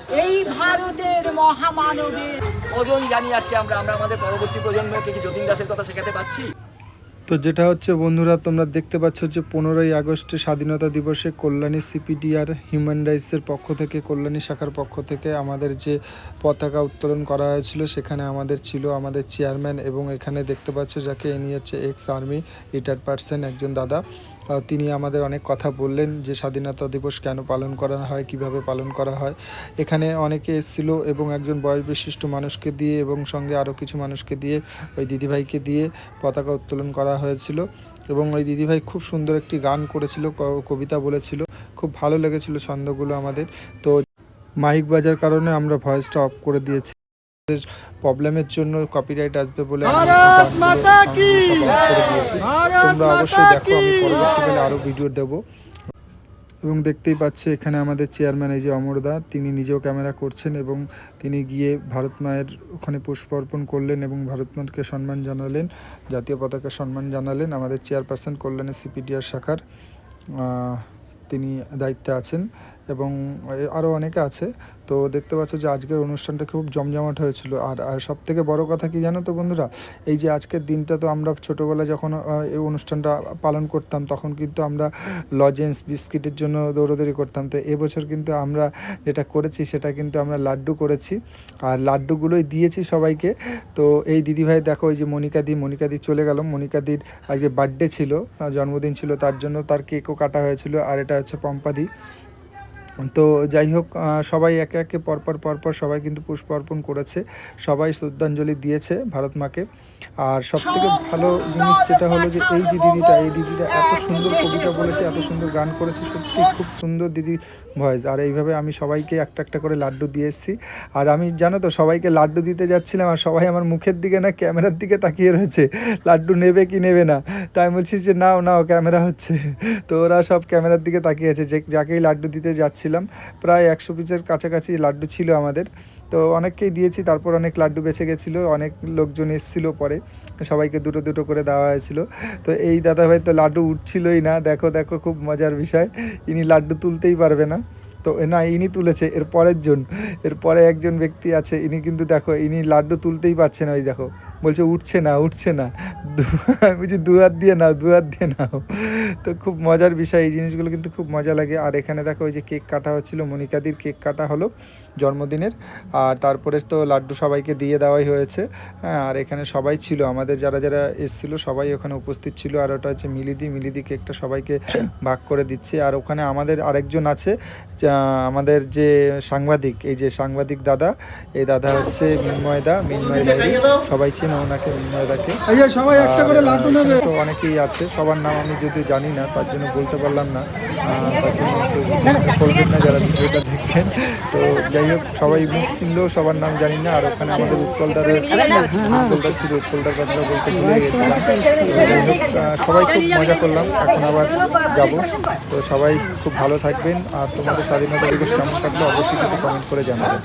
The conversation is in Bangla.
এই ভারতের মহামানবের ওজন জানি আজকে আমরা আমাদের পরবর্তী প্রজন্মকে কি যতীন দাসের কথা শেখাতে পাচ্ছি। তো যেটা হচ্ছে বন্ধুরা, তোমরা দেখতে পাচ্ছ যে 15ই আগস্টে স্বাধীনতা দিবসে কল্যাণী সিপিডিআর হিউম্যান রাইটসের পক্ষ থেকে, কল্যাণী শাখার পক্ষ থেকে আমাদের যে পতাকা উত্তোলন করা হয়েছিল, সেখানে আমাদের ছিল আমাদের চেয়ারম্যান, এবং এখানে দেখতে পাচ্ছ যাকে ইনি হচ্ছে এক্স আর্মি রিটায়ার্ড পারসন একজন দাদা। তিনি আমাদের অনেক কথা বললেন যে স্বাধীনতা দিবস কেন পালন করা হয়, কিভাবে পালন করা হয়। এখানে অনেকে এসেছিল এবং একজন বয়স বিশিষ্ট মানুষকে দিয়ে এবং সঙ্গে আরও কিছু মানুষকে দিয়ে, ওই দিদিভাইকে দিয়ে পতাকা উত্তোলন করা হয়েছিল। এবং ওই দিদিভাই খুব সুন্দর একটি গান করেছিল, কবিতা বলেছিল, খুব ভালো লেগেছিল ছন্দগুলো আমাদের। তো মাইক বাজার কারণে আমরা ভয়েসটা অফ করে দিয়েছি, প্রবলেমের জন্য কপিরাইট আসবে বলে তোমরা অবশ্যই দেখো, আমি পরবর্তীকালে আরও ভিডিও দেবো। এবং দেখতেই পাচ্ছে এখানে আমাদের চেয়ারম্যান এই যে অমরদা, তিনি নিজেও ক্যামেরা করছেন এবং তিনি গিয়ে ভারত মায়ের ওখানে পুষ্প অর্পণ করলেন এবং ভারত মাকে সম্মান জানালেন, জাতীয় পতাকা সম্মান জানালেন। আমাদের চেয়ারপারসন কল্যাণী সিপিডিআর শাখার তিনি দায়িত্বে আছেন এবং আরও অনেকে আছে। তো দেখতে পাচ্ছ যে আজকের অনুষ্ঠানটা খুব জমজমাট হয়েছিল। আর সবথেকে বড় কথা কি জানো তো বন্ধুরা, এই যে আজকের দিনটা, তো আমরা ছোটোবেলায় যখন এই অনুষ্ঠানটা পালন করতাম তখন কিন্তু আমরা লজেন্স বিস্কিটের জন্য দৌড়াদৌড়ি করতাম। তো এবছর কিন্তু আমরা যেটা করেছি সেটা কিন্তু আমরা লাড্ডু করেছি, আর লাড্ডুগুলোই দিয়েছি সবাইকে। তো এই দিদিভাই দেখো, ওই যে মনিকাদি চলে গেল। মনিকাদির আজকে বার্থডে ছিল, জন্মদিন ছিল, তার জন্য তার কেকও কাটা হয়েছিল। আর এটা হচ্ছে পম্পাদি। তো যাই হোক, সবাই একে একে পরপর সবাই কিন্তু পুষ্প অর্পণ করেছে, সবাই শ্রদ্ধাঞ্জলি দিয়েছে ভারত মাকে। আর সবথেকে ভালো জিনিস যেটা হলো যে এই যে দিদিটা এত সুন্দর কবিতা বলেছে, এত সুন্দর গান করেছে, সত্যি খুব সুন্দর দিদি ভয়েস। আর এইভাবে আমি সবাইকে একটা করে লাড্ডু দিয়ে এসেছি। আর আমি জানো তো সবাইকে লাড্ডু দিতে যাচ্ছিলাম, আর সবাই আমার মুখের দিকে না ক্যামেরার দিকে তাকিয়ে রয়েছে, লাড্ডু নেবে কি নেবে না। তাই আমি বলছি যে নাও ক্যামেরা হচ্ছে। তো ওরা সব ক্যামেরার দিকে তাকিয়ে আছে, যে যাকেই লাড্ডু দিতে যাচ্ছিলাম। প্রায় 100 পিসের কাছাকাছি লাড্ডু ছিল আমাদের। তো অনেককেই দিয়েছি, তারপর অনেক লাড্ডু বেঁচে গেছিলো, অনেক লোকজন এসেছিলো, পরে সবাইকে দুটো করে দেওয়া হয়েছিল। তো এই দাদাভাই তো লাড্ডু উঠছিলই না, দেখো খুব মজার বিষয়, ইনি লাড্ডু তুলতেই পারবে না। তো না, ইনি তুলেছে, এরপরে একজন ব্যক্তি আছে, ইনি কিন্তু দেখো, ইনি লাড্ডু তুলতেই পারছে না, ওই দেখো বলছে উঠছে না। আমি বলছি দু হাত দিয়ে নাও। তো খুব মজার বিষয়, এই জিনিসগুলো কিন্তু খুব মজা লাগে। আর এখানে দেখো ওই যে কেক কাটা হচ্ছিলো, মনিকাদির কেক কাটা হলো জন্মদিনের। আর তারপরে তো লাড্ডু সবাইকে দিয়ে দেওয়াই হয়েছে। হ্যাঁ, আর এখানে সবাই ছিল, আমাদের যারা এসেছিলো সবাই ওখানে উপস্থিত ছিল। আর ওটা হচ্ছে মিলিদি কেকটা সবাইকে ভাগ করে দিচ্ছে। আর ওখানে আমাদের আরেকজন আছে, আমাদের যে সাংবাদিক, এই যে সাংবাদিক দাদা, এই দাদা হচ্ছে মিন্ময় ডায়েরি, সবাই চেনে ওনাকে, মিন্ময়দাকে। তো অনেকেই আছে, সবার নাম আমি যদিও জানি না, তার জন্য বলতে পারলাম না, তার জন্য বলবেন না যারা ভিডিওটা দেখবেন। তো যাই হোক, সবাই মুখ চিনলেও সবার নাম জানি না। আর ওখানে আমাদের উৎপলদা রয়েছে, উৎপলদার কথাটা বলতে ভুলে গেছিলাম। যাই হোক, সবাই খুব মজা করলাম, এখন আবার যাব। তো সবাই খুব ভালো থাকবেন। আর তোমাদের স্বাধীনতা দিবস কেমন কাটলো অবশ্যই কিন্তু কমেন্ট করে জানাবেন।